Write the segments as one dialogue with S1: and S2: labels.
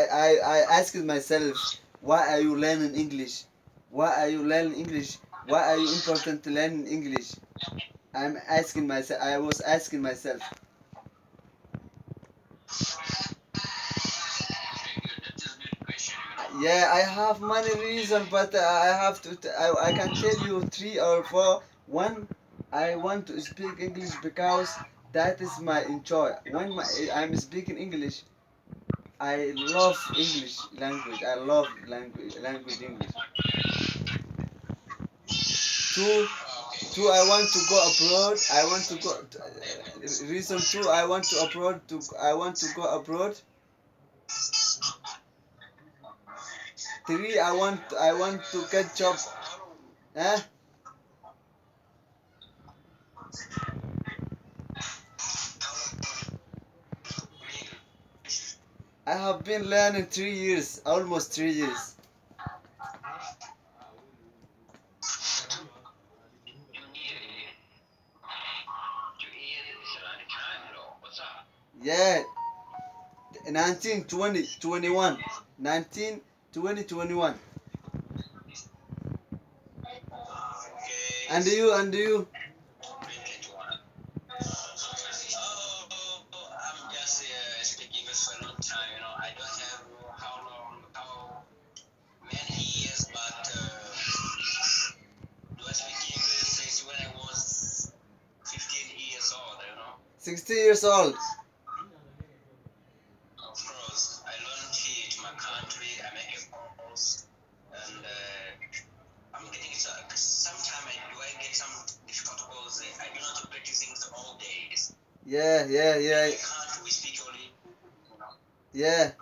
S1: I asked myself, why are you learning English? Why are you learning English? Why are you important to learn English? I was asking myself. Yeah, I have many reasons, but I have to. I can tell you 3 or 4. One, I want to speak English because that is my enjoy. When I'm speaking English, I love English language. I love language English. Two, I want to go abroad. I want to go. Reason two, I want to abroad. I want to go abroad. 3, I want to get job. Eh? I have been learning 3 years, almost 3 years. Yeah, 19, 20, 21. 19, 20, 21. And you, and you? When I was 15 years old, 16 years old. Of course, I learned here to my country. I make a course, and I'm getting sometimes I get some difficult because I do not practice things all days. Yeah. In my country, we speak only. Yeah.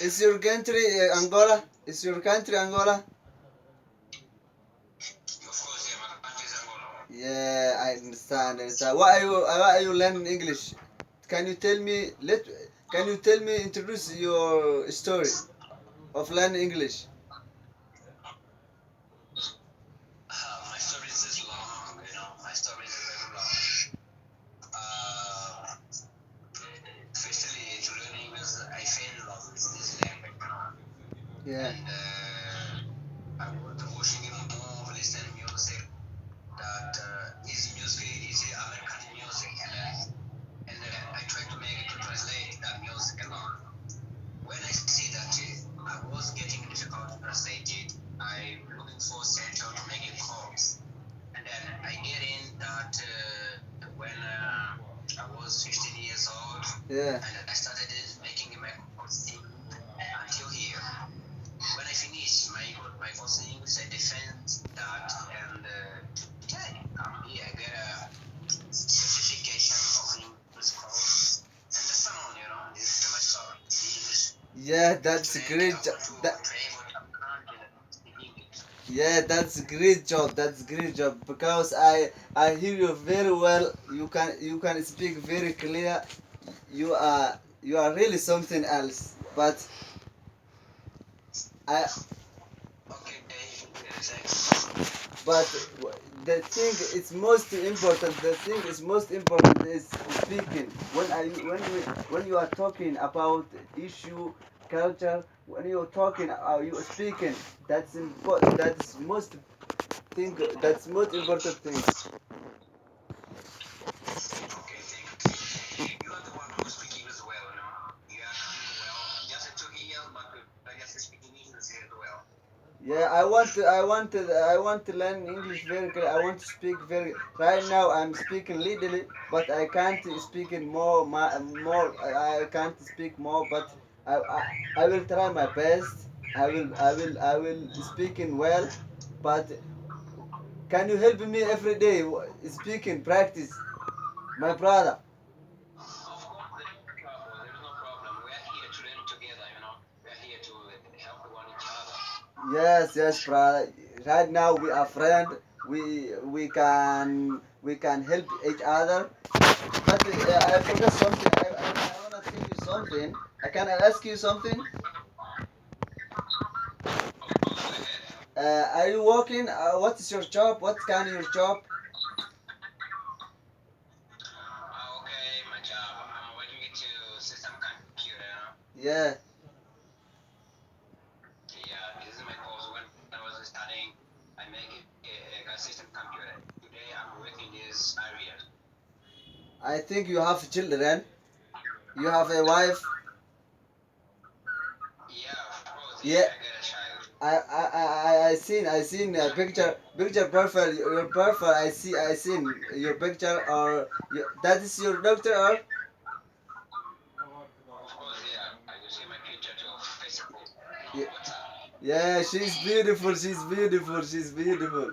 S1: Is your country Angola? Is your country Angola? Yeah, I understand. Why are you learning English? Can you tell me? Can you tell me? Introduce your story of learning English. My story is long. My story is very long. Especially to learn English, I fell in love with this language. Yeah. And I was watching more, listen music. That is music is American music, and I try to make it to translate that music along. When I see that I was getting difficult to translate it, I'm looking for center to make a course, and then I get in that when I was 15 years old, yeah, and I started making my course until here. When I finished my course in English, I defend that, and today I'm here. I get a certification of English course, and the sound, this is my story. Yeah, that's a great job. Yeah, that's a great job. That's a great job because I hear you very well. You can speak very clear. You are really something else. But I but the thing is most important. The thing is most important is speaking. When you are talking about issue, culture, when you're talking, you are speaking. That's important. That's most thing. That's most important thing. You are the one who speaking as well. You are doing well. Just 2 years, but just speaking English as well. Yeah, I want to learn English very good. I want to speak very. Right now, I'm speaking little, but I can't speak it more. More. I can't speak more, but I will try my best. I will speaking well, but can you help me every day speaking practice, my brother? Yes, brother. Right now we are friends. We can help each other. But I forgot something. I wanna tell you something. Can I ask you something? Are you working? What is your job? What kind of your job? Okay, my job. I'm working to system
S2: Yeah.
S1: Yeah, this is my course. When I was studying, I make a system computer. Today I'm working in this area.
S2: I think you have children. You have a wife.
S1: Yeah, of course.
S2: Yeah.
S1: I got a child.
S2: I seen a picture profile, your profile. I seen your picture, or that is your doctor, or
S1: Of course, yeah. I can see my picture to Facebook.
S2: yeah,
S1: WhatsApp.
S2: yeah, she's beautiful, she's beautiful, she's beautiful.